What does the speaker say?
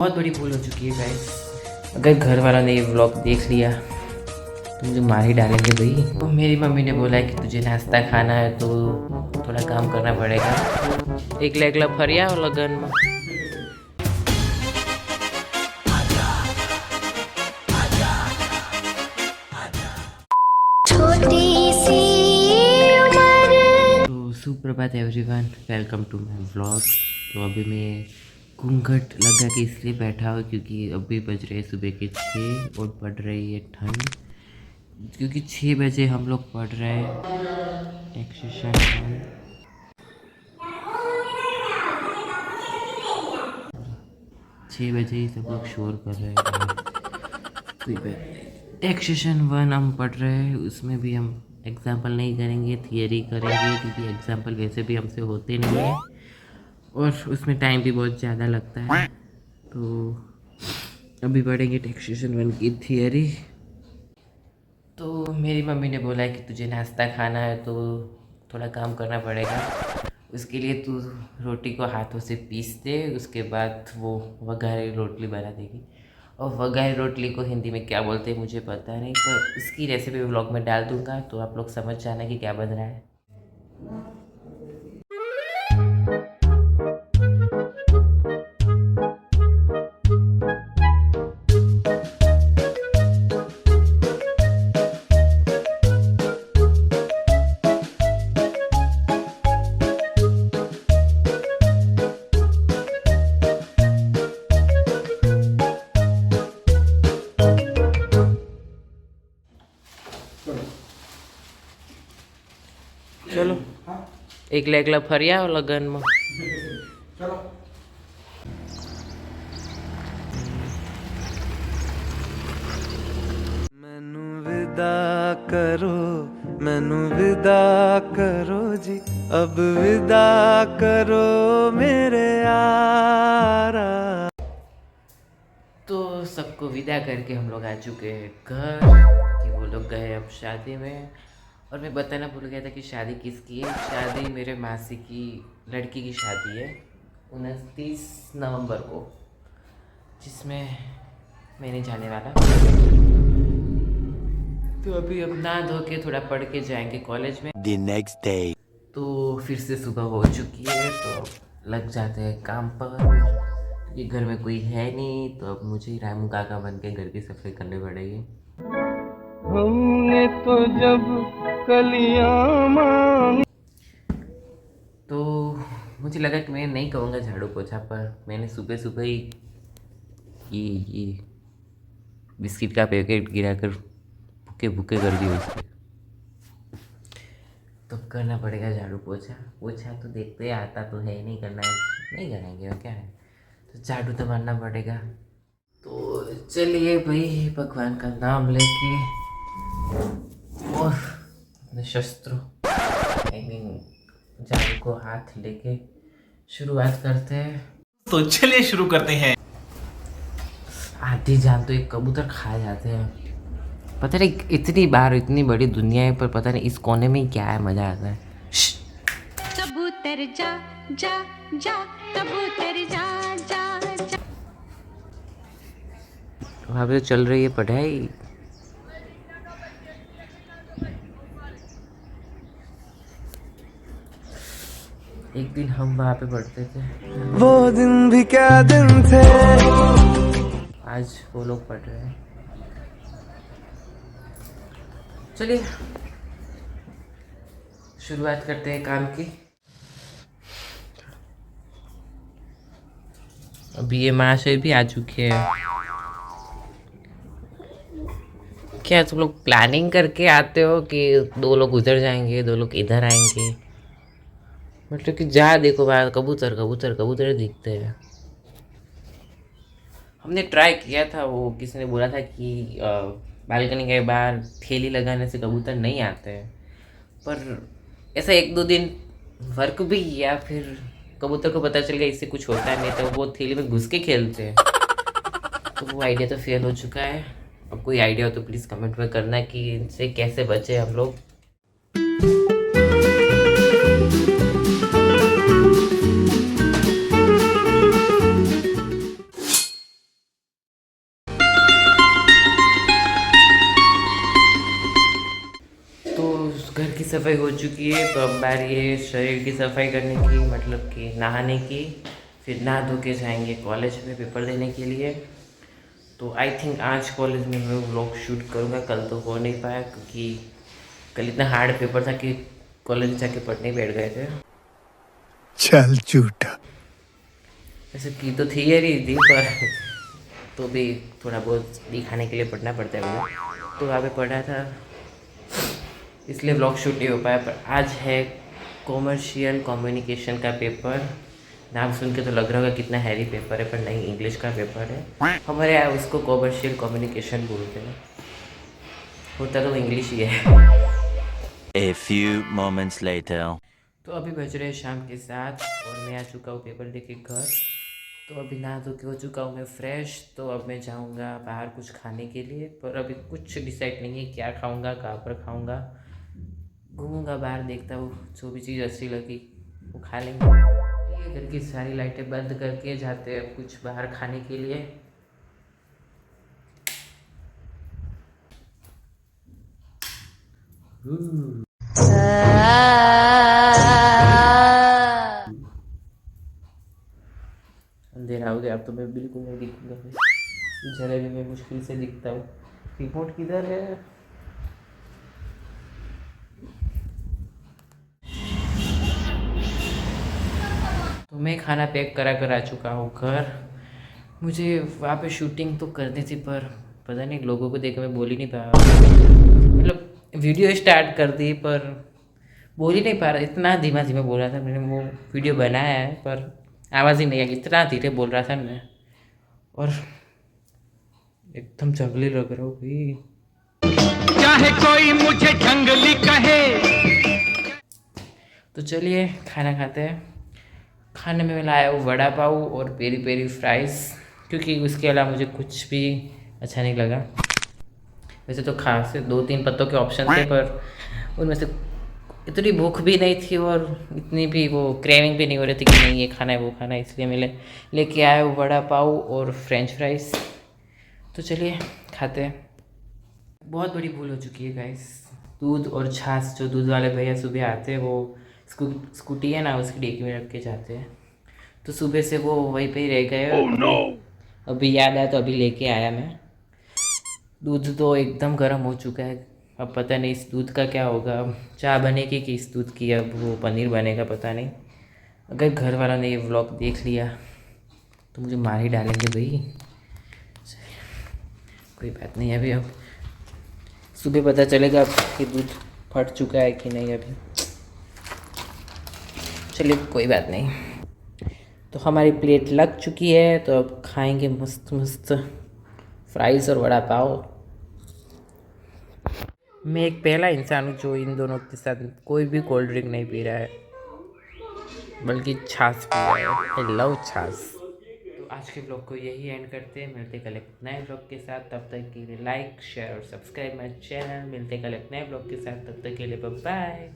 बहुत बड़ी भूल हो चुकी है गाइस। अगर घर वाला ने ये व्लॉग देख लिया तो मुझे मार ही डालेंगे भाई। तो मेरी मम्मी ने बोला है कि तुझे नाश्ता खाना है तो थोड़ा काम करना पड़ेगा। एकला एकला फरिया और लगन में छोटी सी उम्र। तो सुप्रभात everyone, welcome to my vlog. तो अभी मैं घूंघट लगा के इसलिए बैठा हूँ क्योंकि अभी बज रहे सुबह के 6 और पड़ रही है ठंड। क्योंकि 6 बजे हम लोग पढ़ रहे हैं टैक्सेशन 6 बजे ही सब लोग शोर कर रहे हैं। टैक्सेशन 1 हम पढ़ रहे हैं, उसमें भी हम एग्जाम्पल नहीं करेंगे, थियरी करेंगे क्योंकि एग्जाम्पल वैसे भी हमसे होते नहीं हैं और उसमें टाइम भी बहुत ज़्यादा लगता है। तो अभी पढ़ेंगे टैक्सेशन 1 की थियरी। तो मेरी मम्मी ने बोला है कि तुझे नाश्ता खाना है तो थोड़ा काम करना पड़ेगा। उसके लिए तू रोटी को हाथों से पीस दे, उसके बाद वो वघारी रोटली बना देगी। और वघारी रोटली को हिंदी में क्या बोलते हैं मुझे पता नहीं, पर उसकी रेसिपी व्लॉग में डाल दूँगा तो आप लोग समझ जाना कि क्या बन रहा है। चलो एकला एकला फरिया और लगन में चलो मैनू विदा करो, मैनू विदा करो जी, अब विदा करो मेरे यारा। तो सबको विदा करके हम लोग आ चुके हैं घर कि वो लोग गए अब शादी में। और मैं बताना भूल गया था कि शादी किसकी है। शादी मेरे मासी की लड़की की शादी है 29 नवंबर को, जिसमें मैं नहीं जाने वाला। तो अभी अब नहा धो के थोड़ा पढ़ के जाएंगे कॉलेज में। The next day. तो फिर से सुबह हो चुकी है तो लग जाते हैं काम पर क्योंकि घर में कोई है नहीं। तो अब मुझे ही रामू काका बन के घर की सफाई करनी पड़ेगी। हमने तो जब कलियां मांगी। तो मुझे लगा कि मैं नहीं कहूँगा झाड़ू पोछा, पर मैंने सुबह सुबह ही ये बिस्किट का पैकेट गिराकर भूखे भूखे कर दिए उसके। तो करना पड़ेगा झाड़ू पोछा। पोछा तो देखते ही आता तो है ही, नहीं करना है नहीं करेंगे और क्या है, तो झाड़ू तो मारना पड़ेगा। तो चलिए भाई, भगवान का नाम लेके और अपने शस्त्रों आई मीन झाड़ू को हाथ लेके शुरुआत करते हैं। तो चलिए शुरू करते हैं। आधी जान तो एक कबूतर खा जाते हैं। पता नहीं इतनी बार इतनी बड़ी दुनिया है पर पता नहीं इस कोने में ही क्या है, मजा आता है। कबूतर जा जा जा, कबूतर जा जा जा। वहाँ पे तो चल रही है पढ़ाई। एक दिन हम वहाँ पे पढ़ते थे, वो दिन भी क्या दिन थे। आज वो लोग पढ़ रहे हैं। चलिए शुरुआत करते हैं काम की। अभी ये महाशय भी आ चुके हैं। क्या तुम लोग प्लानिंग करके आते हो कि 2 लोग उधर जाएंगे 2 लोग इधर आएंगे? मतलब कि जहाँ देखो वहाँ कबूतर कबूतर कबूतर दिखते हैं। हमने ट्राई किया था, वो किसी ने बोला था कि बालकनी के बाहर थैली लगाने से कबूतर नहीं आते हैं, पर ऐसा 1-2 दिन वर्क भी किया, फिर कबूतर को पता चल गया इससे कुछ होता नहीं, तो वो थैली में घुस के खेलते हैं। तो वो आइडिया तो फेल हो चुका है। अब कोई आइडिया हो तो प्लीज़ कमेंट में करना कि इनसे कैसे बचे हम लोग। की सफाई हो चुकी है, तो अब बारी है शरीर की सफाई करने की, मतलब कि नहाने की। फिर नहा धो के जाएंगे कॉलेज में पेपर देने के लिए। तो आई थिंक आज कॉलेज में मैं व्लॉग शूट करूँगा, कल तो हो नहीं पाया क्योंकि कल इतना हार्ड पेपर था कि कॉलेज जाके पढ़ने बैठ गए थे। चल झूठा। वैसे की तो थियरी थी पर तो भी थोड़ा बहुत दिखाने के लिए पढ़ना पड़ता है मुझे, तो वहाँ पे पढ़ा था, इसलिए व्लॉग शूट नहीं हो पाया। पर आज है कॉमर्शियल कम्युनिकेशन का पेपर। नाम सुन के तो लग रहा होगा कितना हैवी पेपर है, पर नहीं, इंग्लिश का पेपर है। हमारे यहाँ उसको कॉमर्शियल कम्युनिकेशन बोलते हैं, होता तो इंग्लिश ही है। A few moments later. तो अभी बज रहे हैं शाम के 7 और मैं आ चुका हूँ पेपर देके घर। तो अभी नहा धो के हो चुका हूँ मैं फ्रेश। तो अब मैं जाऊँगा बाहर कुछ खाने के लिए, पर अभी कुछ डिसाइड नहीं है क्या खाऊँगा, कहाँ पर खाऊँगा। घूमूँगा बाहर, देखता हूँ जो भी चीज़ अच्छी लगी वो खा लेंगे। ये घर की सारी लाइटें बंद करके जाते हैं कुछ बाहर खाने के लिए। अंधेरा हो गया, अब तो मैं बिल्कुल नहीं दिखूंगा। जलेबी में मुश्किल से दिखता हूँ। रिमोट किधर है? तो मैं खाना पैक करा कर आ चुका हूँ घर। मुझे वहाँ पे शूटिंग तो करनी थी, पर पता नहीं लोगों को देख के मैं बोल ही नहीं पाया। मतलब वीडियो स्टार्ट कर दी पर बोल ही नहीं पा रहा, इतना धीमा धीमा बोल रहा था। मैंने वो वीडियो बनाया है पर आवाज़ ही नहीं आई, इतना धीरे बोल रहा था मैं, और एकदम जंगली लग रहा हूँ भाई। चाहे कोई मुझे जंगली कहे। तो चलिए खाना खाते हैं। खाने में मैं लाया हूँ वड़ा पाव और पेरी पेरी फ्राइज़, क्योंकि उसके अलावा मुझे कुछ भी अच्छा नहीं लगा। वैसे तो खास 2-3 पत्तों के ऑप्शन थे, पर उनमें से इतनी भूख भी नहीं थी और इतनी भी वो क्रेविंग भी नहीं हो रही थी कि नहीं ये खाना है वो खाना है, इसलिए मैं लेके आया हूँ वड़ा पाव और फ्रेंच फ्राइज़। तो चलिए खाते हैं। बहुत बड़ी भूल हो चुकी है गाइस। दूध और छाछ, जो दूध वाले भैया सुबह आते हैं वो स्कूटी है ना, उसकी डिक्की में रख के जाते हैं। तो सुबह से वो वहीं पे ही रह गए। अभी याद आया तो अभी लेके आया मैं। दूध तो एकदम गर्म हो चुका है, अब पता नहीं इस दूध का क्या होगा। अब चाय बनेगी कि इस दूध की अब वो पनीर बनेगा, पता नहीं। अगर घर वालों ने ये व्लॉग देख लिया तो मुझे मार ही डालेंगे भाई। कोई बात नहीं, अभी अब सुबह पता चलेगा कि दूध फट चुका है कि नहीं अभी। चलिए कोई बात नहीं। तो हमारी प्लेट लग चुकी है, तो अब खाएंगे मस्त मस्त फ्राइज़ और वड़ा पाव। मैं एक पहला इंसान हूँ जो इन दोनों के साथ कोई भी कोल्ड ड्रिंक नहीं पी रहा है, बल्कि छाछ पी रहा है। आई लव छाछ। तो आज के ब्लॉग को यही एंड करते हैं। मिलते कल एक नए ब्लॉग के साथ, तब तक के लिए लाइक शेयर और सब्सक्राइब माई चैनल। मिलते कल एक नए ब्लॉग के साथ, तब तक के लिए बाय बाय।